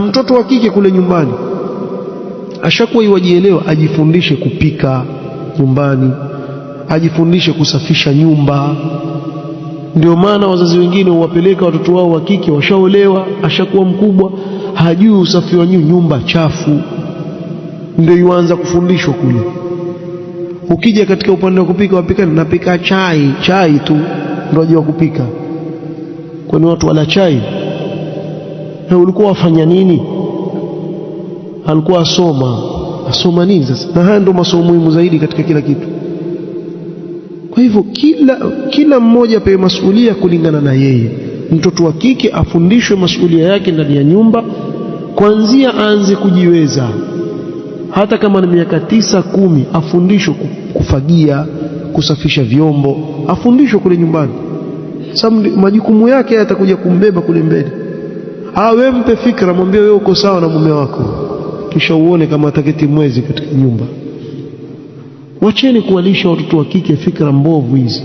Na mtoto wa kike kule nyumbani ashakuwa iwajielewa, ajifundishe kupika nyumbani, ajifundishe kusafisha nyumba. Ndio maana wazazi wengine huwapeleka watoto wao wa kike, washaolewa, ashakuwa mkubwa, hajui usafi wa nyumba chafu, ndio yuanza kufundishwa kule. Ukija katika upande wa kupika, wapika napika chai tu ndio ajua kupika. Kwani watu wala chai? Na ulikuwa wafanya nini? Alikuwa asoma nini sasa? Na haya ndio masomo muhimu zaidi katika kila kitu. Kwa hivyo kila mmoja apewe masuhulia kulingana na yeye. Mtoto wa kike afundishwe masuhulia yake ndani ya nyumba, kuanzia aanze kujiweza. Hata kama ni miaka 9, 10, afundishwe kufagia, kusafisha vyombo, afundishwe kule nyumbani. Sababu majukumu yake yatakuja kumbeba kule mbele. Wewe mpe fikra, mwambie wewe uko sawa na mume wako, kisha uone kama ataketi mwezi katika nyumba. Wacheni kuwalisha watoto wa kike fikra mbovu hizi.